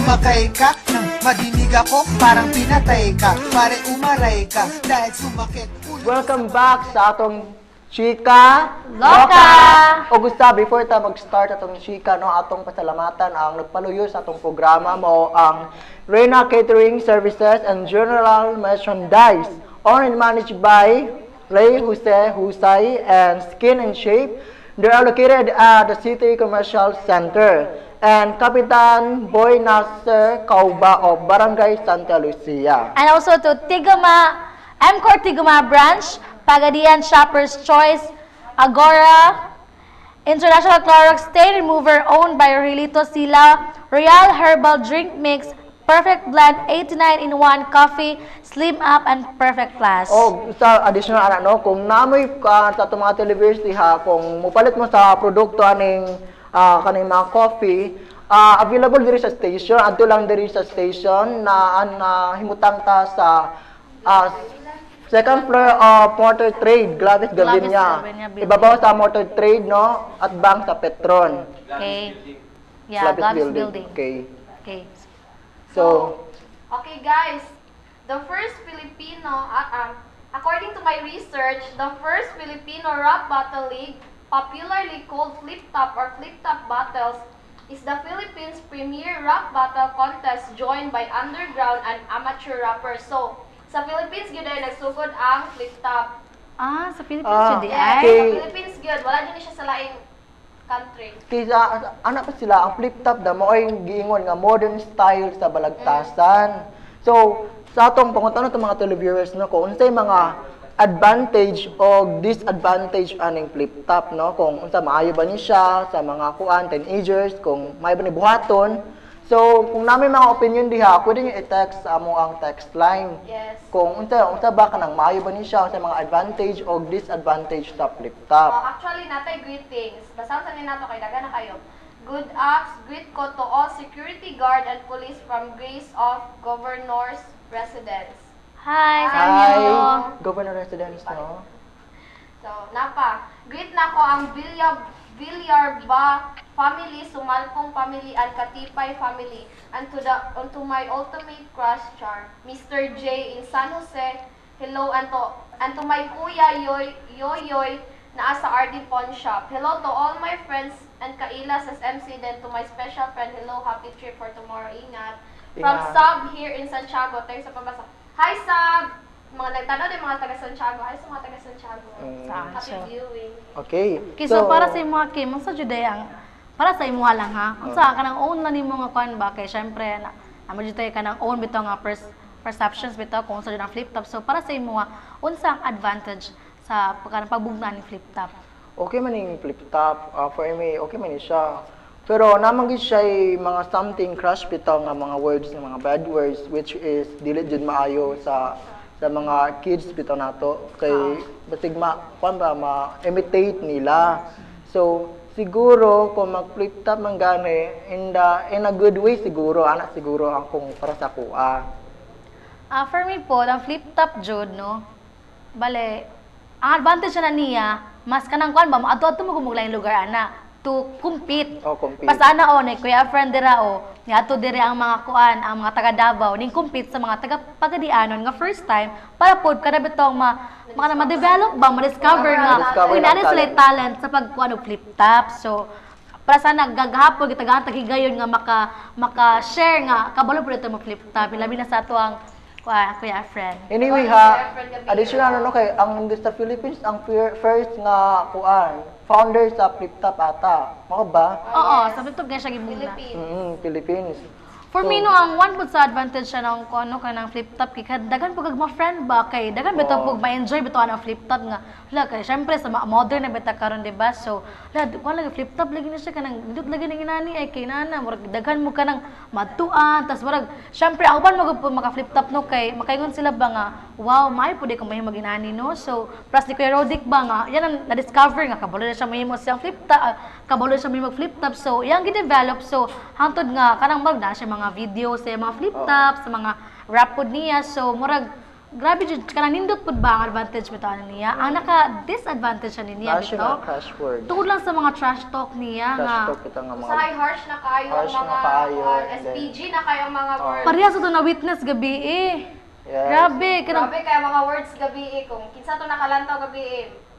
sumakay ka nang madinig ako, parang pinatay ka. Pare umaray ka dahil sumakit. Welcome back sa atong Chika Loka! Augusta, before ta mag-start atong Chika, no, atong pasalamatan ang nagpaluyo sa atong programa mo ang Reyna Catering Services and General Merchandise, owned and managed by Ray Jose Husay and Skin and Shape. They are located at the City Commercial Center. And Kapitan Boy Nasser Kauba of Barangay Santa Lucia. And also to Tigama, MCOR Tigama Branch, Pagadian Shopper's Choice, Agora, International Clorox Stain Remover owned by Relito Sila, Royal Herbal Drink Mix, Perfect Blend 89-in-1 Coffee, Slim Up, and Perfect Plus. O sa additional anak no, kung namoy ka sa itong mga televiewers diha, kung mupalit mo sa produkto aning kaning mga coffee, available diri sa station, adto lang diri sa station na himutang ta sa second floor of Motor Trade, Glavis Gavinia. Ibabaw sa Motor Trade no, at bank sa Petron. Okay. Yeah, Glavis Building. Okay. Okay. So, okay guys, the first Filipino, according to my research, the first Filipino rap battle league, popularly called Flip Top or Flip Top Battles, is the Philippines' premier rap battle contest joined by underground and amateur rappers. So, sa Philippines gyud ay nagsugod ang Flip Top. Sa Philippines yun di Yes, ay? sa Philippines gyud, wala din siya sa laing country. kaya anak pa sila ang flip top da mo ay giingon nga modern style sa balagtasan. So sa atong pangutan ng mga televiewers no, kung unsay mga advantage o disadvantage aning flip top no, kung unsa maayo ba ni siya sa mga kuan teenagers, kung maayo ba ni buhaton. So kung namin mga opinion diha, pwede niyo i-text sa amo ang text line. Yes. Kung unsa ba kanang maayo ba ni siya sa mga advantage o disadvantage sa flip top. Actually, natay greetings. Basahan sa nato kay daga na kayo. Good acts, greet ko to all security guard and police from Grace of Governor's Residence. Hi, sa Hi, inyo. Governor Residence no. So, napa, greet na ko ang Villarba family, Sumalpong family, and Katipay family, and to my ultimate crush char, Mr. J in San Jose. Hello, and to my kuya Yoyoy na sa RD Pawn Shop. Hello to all my friends and kailas as MC, then to my special friend, hello, happy trip for tomorrow, ingat. From Ingat. Sab here in Santiago. Tayo sa pabasa. Hi Sab! Mga nagtanong din mga taga Santiago. Hi sa mga taga Santiago. Happy viewing. Okay. Okay, so para sa imo Kim, sa Juday para sa imo lang ha. Unsa kanang own na nimo nga kuan ba kay syempre na amo jud kanang own bitaw nga perceptions bitaw kung sa ang flip top. So para sa imo unsa ang advantage sa kanang pagbugna ni flip top? Okay man yung flip top. For me, okay man siya. Pero naman gid siya mga something crush bitaw nga mga words, mga bad words, which is dili jud maayo sa mga kids bitaw nato kay basig kuan ba ma-imitate nila. So siguro kung mag-flip top man gani in a good way siguro ana siguro ang kung para sa kuha. For me po, ang flip top jud no. Bale, ang advantage na niya, mas kanang kuan ba ato mo gumuglaing lugar ana to compete. Oh, compete. Pasana ni kuya friend dira ni ato dire ang mga kuan, ang mga taga Davao ning compete sa mga taga Pagadianon nga first time para pod kada bitong ma-develop ba, ma-discover nga kung nani sila talent sa pagkuan og flip top. So para sana gaghapon gitagaan tagigayon nga maka-share nga kabalo pud ito mo flip top labi na sa ato ang kuya friend. Anyway ha, additional no kay ang sa Philippines ang first nga kuan founder sa flip top ata. Mao ba? Oo, sabi to gyud siya gibugna. Philippines. For me no, ang one pud sa advantage siya ng kuno kanang flip top kay dagan pug mga friend ba kay dagan bitaw pug ma-enjoy bitaw ang flip top nga. Wala kay syempre sa modern na bitaw karon di ba? So, wala lagi flip top lagi na siya kanang dudot lagi ning inani ay kay nana murag daghan mo kanang matuan tas murag syempre ang uban mo maka flip top no kay makaingon sila ba nga wow, may pud ko mahimo ginani no. So, plus ni Kuya Rodic ba nga yan ang na-discover nga kabalo na siya mahimo siyang flip top, kabalo siya mahimo flip top. So, yang gi-develop so hangtod nga kanang mag na siya mga video sa mga flip top, sa mga rap pod niya. So, murag grabe jud kanang nindot pud ba ang advantage bitaw niya. Ang naka-disadvantage siya niya Last bitaw. na crash word. Tungod lang sa mga trash talk niya Crash nga. talk kita nga mga... Usahay harsh na kayo ang Harsh na mga kaayo, kuwan, and then- SPG na kayo ang mga words. Parehas ito na witness gabi eh. Yes. Grabe, kanang Grabe kaya mga words gabi kung kinsa to nakalantaw gabi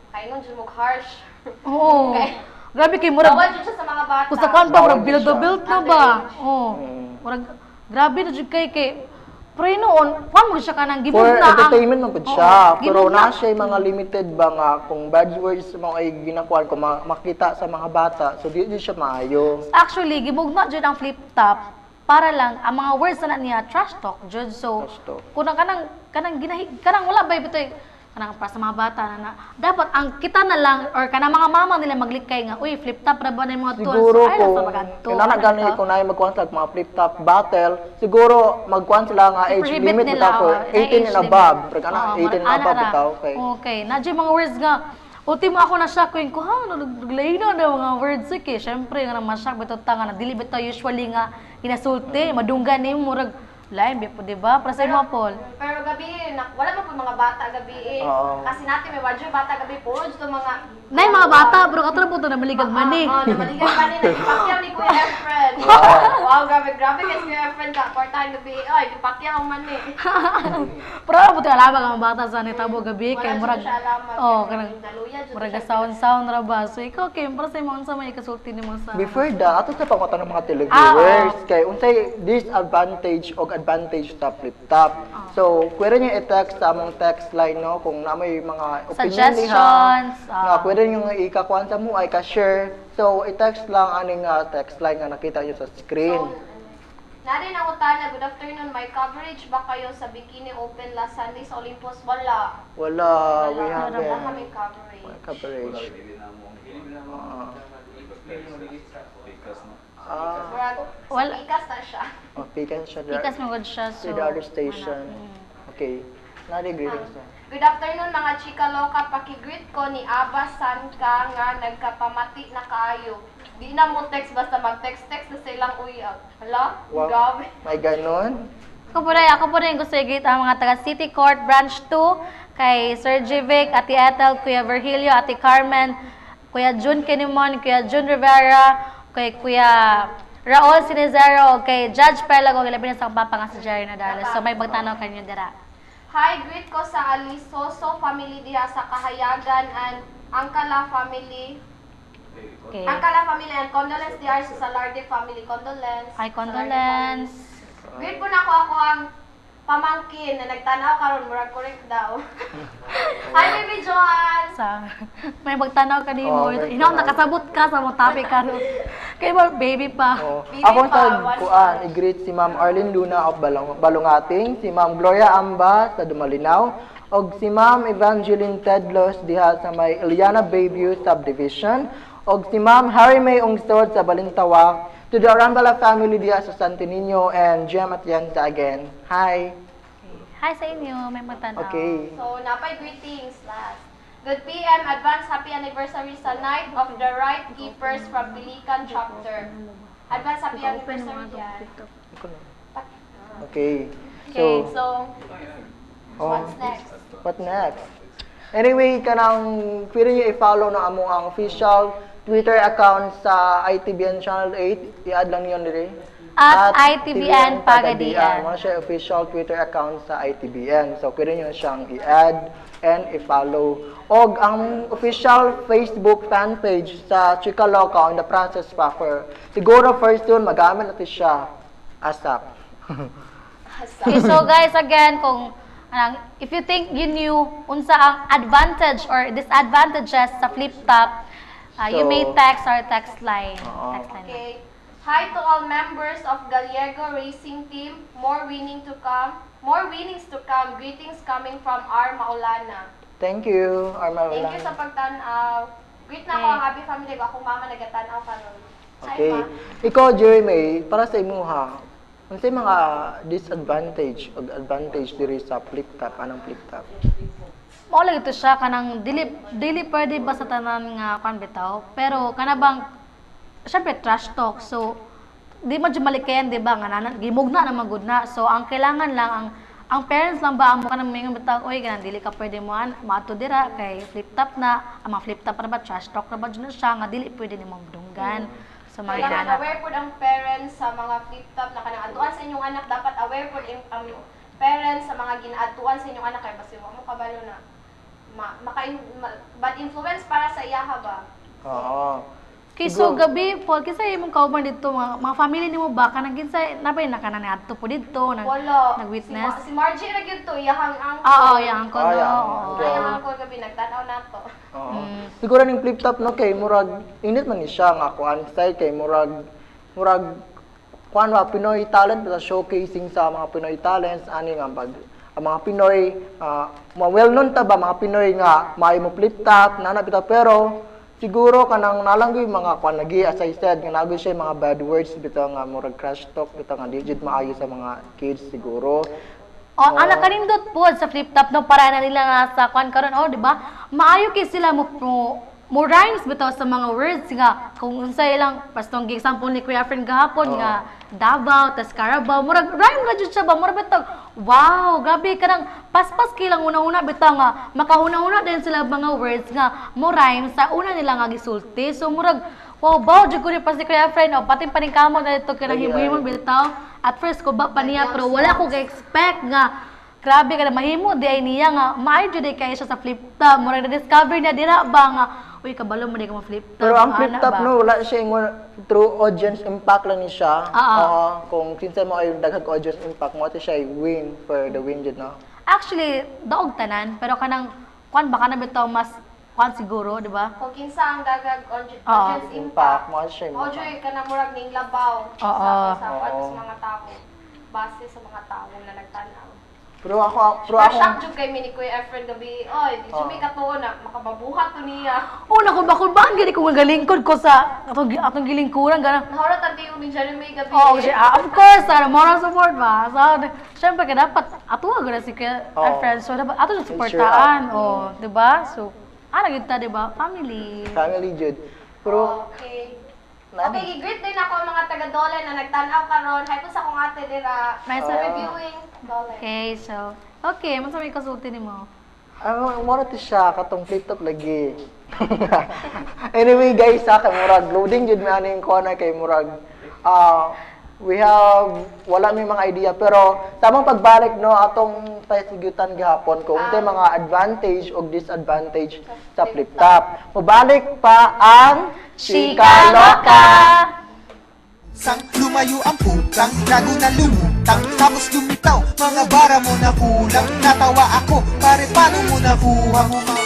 kay nun jud mo harsh. oo. Okay. Grabe kay murag Bawal jud siya sa mga bata. kung sa kwan pa murag Bawal build siya. build na ba. Underage. Oo. Mm. Murag grabe na jud kay pre noon, kwan mo siya kanang gibog For na ang entertainment man pud Oo, siya. Pero gibog na. na siya yung mga limited ba nga kung bad words mo ay ginakuan ko makita sa mga bata. So di siya maayo. Actually, gibog na jud ang flip top para lang ang mga words na niya trash talk jud. So Trash talk. kung kanang kanang wala ba bitoy kanang para sa mga bata na dapat ang kita na lang or kanang mga mama nila maglikay nga uy flip top ra ba na yung mga tuwan Siguro ay kung sa magadto kinana gani kung naay magkuan sila mga flip top battle, siguro magkuan sila nga age I-prohibit limit nila, bitaw for oh, 18 age and limit. above. Pero kana Oo, 18 and ana above ra. bitaw kay. Okay, na mga words nga ultimo ako na shock ko ko ha naglay na mga words kay syempre nga ma-shock bitaw ta nga dili bitaw usually nga inasulti madunggan ni murag lain bi po di ba para sa mga Paul. Pero gabi, wala man po mga bata gabi Oo. Kasi natin may wadyo bata gabi, puro dito mga... Nay mga bata pero katro po to na maligag man eh. Oo, namaligay pa rin. Nagpakyaw ni Kuya Efren. Wow, grabe kasi Kuya Efren ka. Kwartahan gabi, ay, nagpakyaw man eh. Pero ano po tayo alabag ang bata sa nitabo gabi kay Wala murag siya alaman. oh kanang Daluya, dito murag siya. sound ra ba. So ikaw kay para sa mga sa may kasulti nimo sa Before that, ato sa pangata ng mga televiewers, kay unsay disadvantage o advantage sa flip top. So, pwede niyo i-text sa among text line no kung na may mga opinion Suggestions, Nga, pwede niyo ikakuan sa mo ay ka-share. So, i-text lang aning text line nga nakita niyo sa screen. So, narin ang utana, good afternoon. May coverage ba kayo sa Bikini Open last Sunday sa Olympus? Wala. Wala, we Wala haven't. kami coverage. Coverage. Murag, Wala. ikas na siya. Pikan siya ikas mo gud siya so to the other station. Okay. Nari greetings na. Good afternoon mga chika loka, pakigreet ko ni Aba San ka nga nagkapamati na kaayo. Di na mo text basta mag-text-text na silang uyag. Hala? Wow. Grabe. May ganon? ako po rin gusto i-greet ang mga taga City Court Branch 2 kay Sir Jivic, Ate Ethel, Kuya Virgilio, Ate Carmen, Kuya Jun Kenimon, Kuya Jun Rivera, kay Kuya Raul Sinizero, kay Judge Perlago, kay labi na sa papa nga si Jerry Nadal. So may magtanaw kanyo dira. Hi, greet ko sa Alisoso family diha sa Kahayagan and Angkala family. Okay. Angkala family and condolence diha sa Salarde family. Condolence. Hi, Salarde condolence. family. Greet po na ako ang pamangkin na nagtanaw karon murag correct daw. Hi, baby Joan. Sa may magtanaw kanimo. Oh, may Inaw tanaw. nakasabot ka sa mga topic karon. Kay mo baby pa. Oh. Bibi Ako pa, sa one kuan, month. i-greet si Ma'am Arlene Luna of Balungating, si Ma'am Gloria Amba sa Dumalinaw, og si Ma'am Evangeline Tedlos diha sa may Iliana Bayview Subdivision, og si Ma'am Harry May Ungsod sa Balintawak, to the Arambala family diha sa Santo Niño, and Jem Atienza again. Hi. Hi sa inyo, may magtanaw. Okay. So, napay greetings last. Good PM, advance happy anniversary sa Night of the Right Keepers from Pelican Chapter. Advance happy anniversary yan. Okay. Okay, So, So, oh, what's next? what next? Anyway, kanang pwede niyo i-follow na among ang official Twitter account sa ITBN Channel 8. I-add lang yun dire. At ITBN Pagadian. Mga siya official Twitter account sa ITBN. So, pwede niyo siyang i-add and i-follow. Og ang official Facebook fan page sa Chika Loca on the process pa for siguro first soon magamit natin siya ASAP. Okay, so guys, again, kung if you think you knew unsa ang advantage or disadvantages sa flip top, you So, may text our text line. Oo. Text line. Okay. Hi to all members of Gallego Racing Team. More winnings to come. More winnings to come. Greetings coming from R. Maulana. Thank you, Arma. Thank you sa pagtanaw. Greet na ko Okay. ang abi family ko. Akong mama nagatanaw karon. Hi, Okay. Ma. Ikaw, Jeremy, para sa imuha, unsay mga disadvantage o advantage diri sa flip top, anong flip top? Mao lang ito siya kanang dili pwede ba sa tanan nga kan bitaw, pero kanabang syempre trash talk. So di man jud malikayan di ba nga gimugna na magud na. So ang kailangan lang ang parents lang ba ang mukha ng mga batang, oy, ganang dili ka pwede mo maato dira kay flip top na, ang mga flip top na ba, trash talk na ba dyan na siya, nga dili pwede ni mong dunggan. So, mga Kailangan inanak. aware po ang parents sa mga flip-top na kanang atuan sa inyong anak. Dapat aware po ang parents sa mga ginaatuan sa inyong anak. Kaya basi mo kabalo na bad influence para sa iyaha ba? Oo. Okay, so gabi, Paul, kinsa imong kauban dito, mga family nimo ba, kanang kinsa, nabay na kanang niadto po dito, Wala. nag-witness? Si Margie na gyud to, iyahang angko. Oo, yung ko, Ah, no. yeah. Oo. Iyahang angko gabi nagtanaw nato. Oo. Mm. Siguro ning flip top no kay murag init man ni siya nga kuan style kay murag kuan ba Pinoy talent sa showcasing sa mga Pinoy talents ani nga pag ang mga Pinoy well known ta ba mga Pinoy nga may mo flip top nana bitaw pero siguro kanang nalanggoy mga kuan lagi as I said nga nagoy siya mga bad words bitaw nga murag crash talk bitaw nga di jud maayo sa mga kids siguro. Oh, anak kanindot po sa flip top no para na nila nga sa kwan karon oh, di ba? Maayo kay sila mo rhymes bitaw sa mga words nga kung unsay lang pastong example ni Kuya Friend gahapon nga Davao tas Carabao murag rhyme ra jud siya ba murag bitaw wow grabe kanang paspas kilang una-una bitaw nga makahuna-una din sila mga words nga mo rhyme sa una nila nga gisulti so murag wow baw jud ko ni pas ni Kuya Friend oh pati paningkamot na dito kanang himo-himo bitaw at first ko ba pa niya pero wala ko ga-expect nga grabe ka na mahimo di ay niya nga maayo jud kay siya sa flip top murag na discover na dira ba nga uy kabalo mo di ka mo flip top Pero ang ana flip top ba? no, wala siya yung true audience impact lang ni siya. Oo. Kung kinsa mo ay daghang audience impact mo ito siya win for the win jud no. Actually daog tanan pero kanang kwan baka na bitaw mas kwan siguro di ba? Kung kinsa ang dagag audience Impact impact. mo siya. O joy ka na murag ning labaw Oo. sa mga tao. Base sa mga tao na nagtanaw. Pero ako Shock jud kay mi ni Kuya Efren gabi. Oy, di jud mi katuon na makababuhat to niya. Una ko ba kung bakit gani ko nga galingkod ko sa atong gilingkuran ganang Nahora tadi yung Jeremy gabi. oh, of course, moral support ba? So, syempre ka dapat atuwa gud si Kuya friends. So, dapat ato yung supportaan. Oh, di ba? So, gyud ta, di ba? Family. family jud. Pero Okay. Okay, greet din ako ang mga taga-Dole na nagtanaw karon. Hay po sa akong ate dira. May sa Reviewing Dole. Okay, so, okay, man sa may kasulti nimo. mo to siya katong flip top lagi. Anyway guys, kay murag loading jud mi aning corner kay murag wala may mga idea pero tamang pagbalik no atong pasigutan gihapon kung unsay mga advantage o disadvantage sa flip top. Mabalik pa ang Chika Loka! Sang lumayo ang putang, gago na lumutang Tapos lumitaw, mga bara mo na kulang Natawa ako, pare paano mo nakuha mo mga